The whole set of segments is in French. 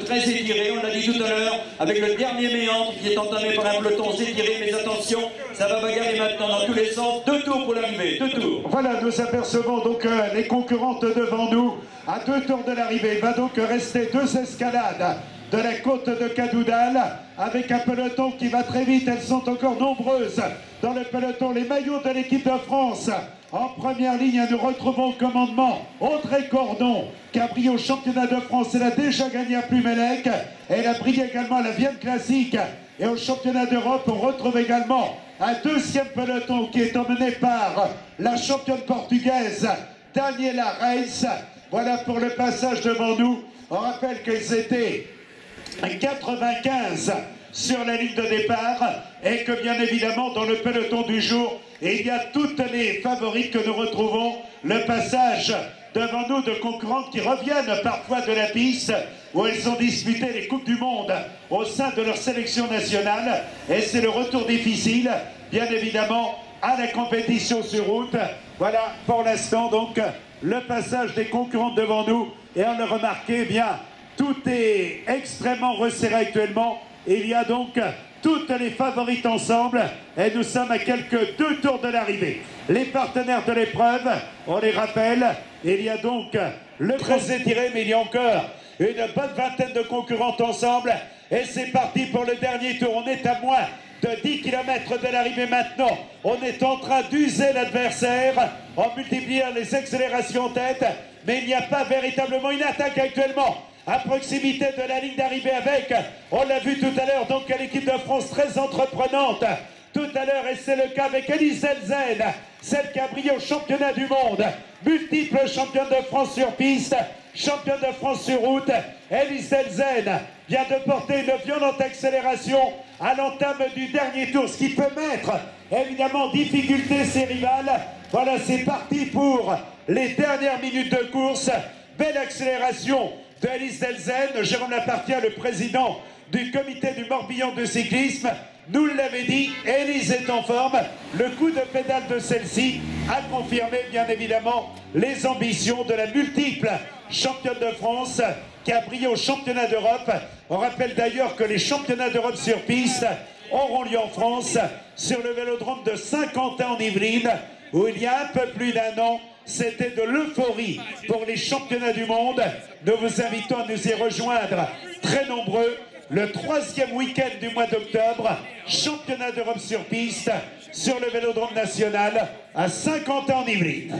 Très étiré, on l'a dit tout à l'heure, avec le dernier méandre qui est entamé par un peloton étiré, mais attention, ça va bagarrer maintenant dans tous les sens. 2 tours pour l'arrivée, 2 tours. Voilà, nous apercevons donc les concurrentes devant nous. À 2 tours de l'arrivée, il va donc rester 2 escalades de la côte de Cadoudal, avec un peloton qui va très vite. Elles sont encore nombreuses dans le peloton. Les maillots de l'équipe de France. En première ligne, nous retrouvons au commandement Audrey Cordon, qui a brillé au championnat de France. Elle a déjà gagné à Plumelec. Elle a brillé également à la Vienne Classique. Et au championnat d'Europe, on retrouve également un 2e peloton qui est emmené par la championne portugaise Daniela Reis. Voilà pour le passage devant nous. On rappelle qu'elles étaient 95 sur la ligne de départ et que bien évidemment dans le peloton du jour, il y a toutes les favorites que nous retrouvons. Le passage devant nous de concurrentes qui reviennent parfois de la piste où elles ont disputé les Coupes du Monde au sein de leur sélection nationale, et c'est le retour difficile bien évidemment à la compétition sur route. Voilà pour l'instant donc le passage des concurrentes devant nous, et on le remarquait, eh bien tout est extrêmement resserré actuellement. Il y a donc toutes les favorites ensemble et nous sommes à quelques 2 tours de l'arrivée. Les partenaires de l'épreuve, on les rappelle, il y a donc le très étiré, mais il y a encore une bonne vingtaine de concurrentes ensemble, et c'est parti pour le dernier tour. On est à moins de 10 km de l'arrivée maintenant. On est en train d'user l'adversaire en multipliant les accélérations en tête, mais il n'y a pas véritablement une attaque actuellement à proximité de la ligne d'arrivée avec, on l'a vu tout à l'heure, donc l'équipe de France très entreprenante tout à l'heure, et c'est le cas avec Elise Elzen, celle qui a brillé au championnat du monde, multiple championne de France sur piste, championne de France sur route. Elise Elzen vient de porter une violente accélération à l'entame du dernier tour, ce qui peut mettre évidemment en difficulté ses rivales. Voilà, c'est parti pour les dernières minutes de course. Belle accélération de Elise Elzen. Jérôme Lapartien, le président du comité du Morbihan de cyclisme, nous l'avait dit, Elise est en forme. Le coup de pédale de celle-ci a confirmé bien évidemment les ambitions de la multiple championne de France qui a brillé au championnat d'Europe. On rappelle d'ailleurs que les championnats d'Europe sur piste auront lieu en France sur le vélodrome de Saint-Quentin en Yvelines, où il y a un peu plus d'1 an, c'était de l'euphorie pour les championnats du monde. Nous vous invitons à nous y rejoindre très nombreux. Le 3e week-end du mois d'octobre, championnat d'Europe sur piste, sur le vélodrome national à Saint-Quentin en Yvelines.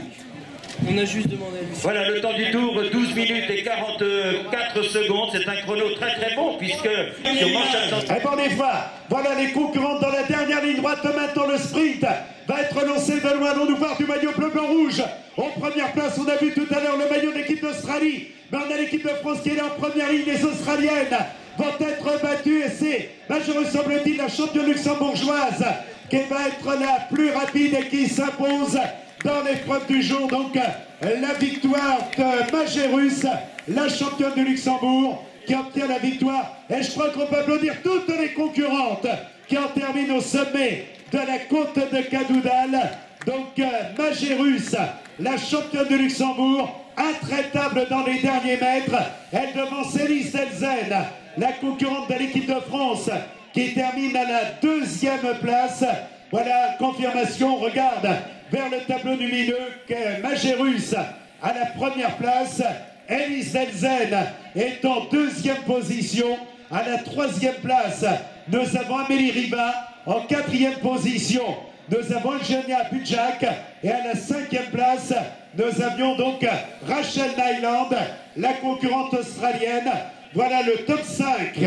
On a juste demandé à lui. Voilà le temps du tour, 12 minutes et 44 secondes. C'est un chrono très bon puisque sur manche absente. Et bon, les fois, voilà les concurrentes dans la dernière ligne droite. Maintenant le sprint va être lancé de loin. Allons-nous voir du maillot bleu, blanc, rouge. En première place, on a vu tout à l'heure le maillot de l'équipe d'Australie. Mais on a l'équipe de France qui est là en première ligne. Les Australiennes vont être battues, et c'est, je ressemble-t-il, la championne luxembourgeoise qui va être la plus rapide et qui s'impose dans l'épreuve du jour. Donc la victoire de Magérus, la championne de Luxembourg, qui obtient la victoire. Et je crois qu'on peut applaudir toutes les concurrentes qui en terminent au sommet de la côte de Cadoudal. Donc Magérus, la championne de Luxembourg, intraitable dans les derniers mètres. Elle devance Elise Elzen, la concurrente de l'équipe de France, qui termine à la 2e place. Voilà, confirmation, on regarde vers le tableau lumineux que Magérus à la première place. Elise Elzen est en 2e position. À la 3e place, nous avons Amélie Riva. En 4e position, nous avons Eugenia Budjak. Et à la 5e place, nous avions donc Rachel Nyland, la concurrente australienne. Voilà le top 5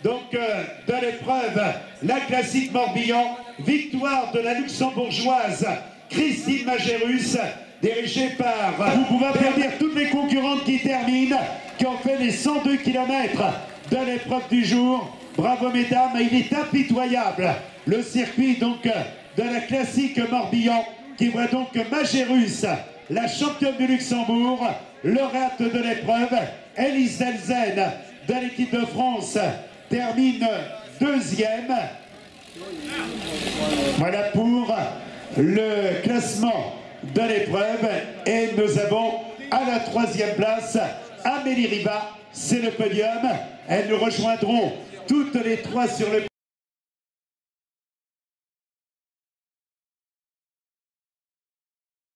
donc de l'épreuve, la classique Morbihan. Victoire de la luxembourgeoise Christine Magérus, dirigée par, vous pouvez applaudir toutes les concurrentes qui terminent, qui ont fait les 102 km de l'épreuve du jour. Bravo mesdames, il est impitoyable le circuit donc de la classique Morbihan, qui voit donc Magérus, la championne du Luxembourg, lauréate de l'épreuve. Elise Elzen de l'équipe de France termine 2e. Voilà pour le classement de l'épreuve, et nous avons à la 3e place Amélie Riba, c'est le podium. Elles nous rejoindront toutes les trois sur le